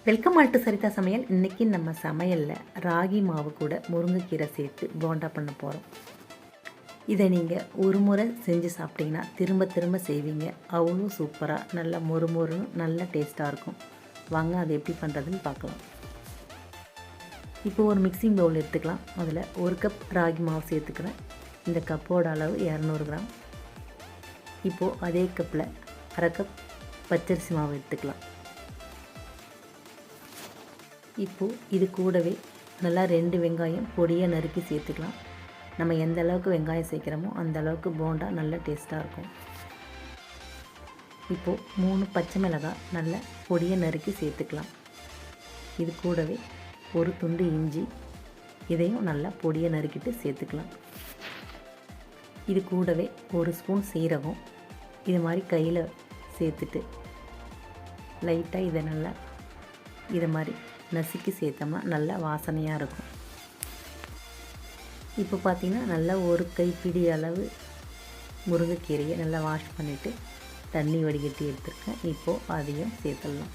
Welcome alt சரிதா சமையல். இன்றைக்கி நம்ம சமையலில் ராகி மாவு கூட முருங்கைக்கீரை சேர்த்து போண்டா பண்ண போகிறோம். இதை நீங்கள் ஒரு முறை செஞ்சு சாப்பிட்டீங்கன்னா திரும்ப திரும்ப செய்வீங்க. அவ்வளோ சூப்பராக நல்லா மொறுமொறுன்னு நல்ல டேஸ்ட்டாக இருக்கும். வாங்க அதை எப்படி பண்ணுறதுன்னு பார்க்கலாம். இப்போது ஒரு மிக்சிங் பவுல் எடுத்துக்கலாம். அதில் ஒரு கப் ராகி மாவு சேர்த்துக்கிறேன். இந்த கப்போட அளவு 200 கிராம். இப்போது அதே கப்பில் அரை கப் பச்சரிசி மாவு எடுத்துக்கலாம். இப்போது இது கூடவே நல்லா 2 வெங்காயம் பொடியாக நறுக்கி சேர்த்துக்கலாம். நம்ம எந்த அளவுக்கு வெங்காயம் சேர்க்குறோமோ அந்த அளவுக்கு போண்டா நல்ல டேஸ்ட்டாக இருக்கும். இப்போது 3 பச்சை மிளகாய் நல்லா பொடியாக நறுக்கி சேர்த்துக்கலாம். இது கூடவே ஒரு துண்டு இஞ்சி, இதையும் நல்லா பொடியாக நறுக்கிட்டு சேர்த்துக்கலாம். இது கூடவே ஒரு ஸ்பூன் சீரகம் இது மாதிரி கையில் சேர்த்துட்டு லைட்டாக இதை மாதிரி நசுக்கி சேர்த்தோம்னா நல்லா வாசனையாக இருக்கும். இப்போ பார்த்திங்கன்னா நல்லா ஒரு கைப்பிடி அளவு முருங்கைக்கீரையை நல்லா வாஷ் பண்ணிவிட்டு தண்ணி வடிகட்டி எடுத்துருக்கேன். இப்போது அதையும் சேர்த்துடலாம்.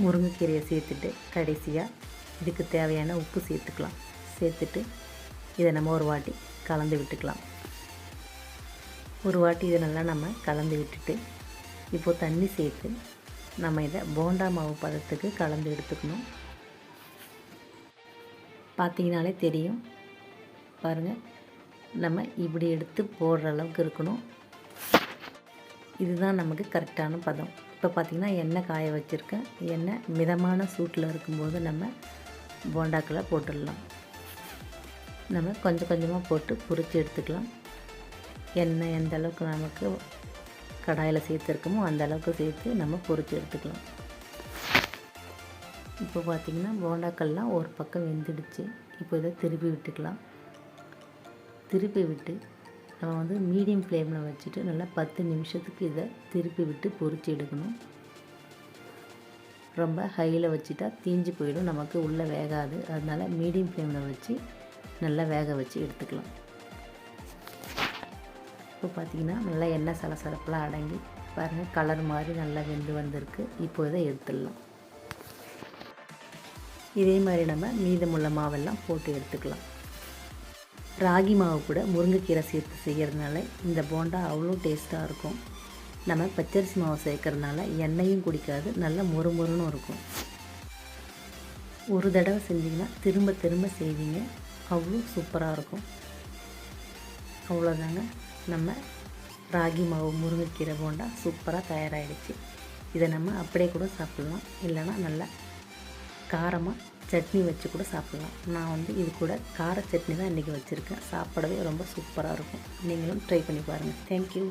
முருங்கைக்கீரையை சேர்த்துட்டு கடைசியாக இதுக்கு தேவையான உப்பு சேர்த்துக்கலாம். சேர்த்துட்டு இதை நம்ம ஒரு வாட்டி கலந்து விட்டுக்கலாம். ஒரு வாட்டி இதை நல்லா நம்ம கலந்து விட்டுட்டு இப்போது தண்ணி சேர்த்து நம்ம இதை போண்டா மாவு பதத்துக்கு கலந்து எடுத்துக்கணும். பார்த்திங்கனாலே தெரியும் பாருங்கள், நம்ம இப்படி எடுத்து போடுற அளவுக்கு இருக்கணும். இதுதான் நமக்கு கரெக்டான பதம். இப்போ பார்த்திங்கன்னா எண்ணெய் காய வச்சுருக்கேன். எண்ணெய் மிதமான சூட்டில் இருக்கும்போது நம்ம போண்டாக்களை போட்டுடலாம். நம்ம கொஞ்சம் கொஞ்சமாக போட்டு பொரித்து எடுத்துக்கலாம். எண்ணெய் எந்த அளவுக்கு நமக்கு கடாயில் சேர்த்துருக்கோமோ அந்த அளவுக்கு சேர்த்து நம்ம பொரித்து எடுத்துக்கலாம். இப்போ பார்த்திங்கன்னா போண்டாக்கள்லாம் ஒரு பக்கம் வெந்துடுச்சு. இப்போ இதை திருப்பி விட்டுக்கலாம். திருப்பி விட்டு நம்ம மீடியம் ஃப்ளேமில் வச்சுட்டு நல்லா 10 நிமிஷத்துக்கு இதை திருப்பி விட்டு பொரித்து எடுக்கணும். ரொம்ப ஹையில் வச்சுட்டா தீஞ்சு போயிடும், நமக்கு உள்ளே வேகாது. அதனால் மீடியம் ஃப்ளேமில் வச்சு நல்லா வேக வச்சு எடுத்துக்கலாம். இப்போ பார்த்திங்கன்னா நல்லா எண்ணெய் சலசலப்பெல்லாம் அடங்கி பாருங்கள் கலர் மாதிரி நல்லா வெந்து வந்திருக்கு. இப்போ இதை எடுத்துடலாம். இதே மாதிரி நம்ம மீதமுள்ள மாவெல்லாம் போட்டு எடுத்துக்கலாம். ராகி மாவு கூட முருங்கைக்கீரை சேர்த்து செய்கிறதுனால இந்த போண்டா அவ்வளோ டேஸ்ட்டாக இருக்கும். நம்ம பச்சரிசி மாவு சேர்க்கறதுனால எண்ணெயும் குடிக்காது, நல்லா மொறுமொறுன்னு இருக்கும். ஒரு தடவை செஞ்சிங்கன்னா திரும்ப திரும்ப செய்வீங்க. அவ்வளோ சூப்பராக இருக்கும். அவ்வளோதாங்க, நம்ம ராகி மாவு முருங்கைக்கீரை போண்டா சூப்பராக தயாராகிடுச்சு. இதை நம்ம அப்படியே கூட சாப்பிட்லாம், இல்லைனா நல்லா காரமாக சட்னி வச்சு கூட சாப்பிட்லாம். நான் இது கூட கார சட்னி தான் இன்றைக்கி வச்சுருக்கேன். சாப்பிடவே ரொம்ப சூப்பராக இருக்கும். நீங்களும் ட்ரை பண்ணி பாருங்கள். தேங்க்யூ.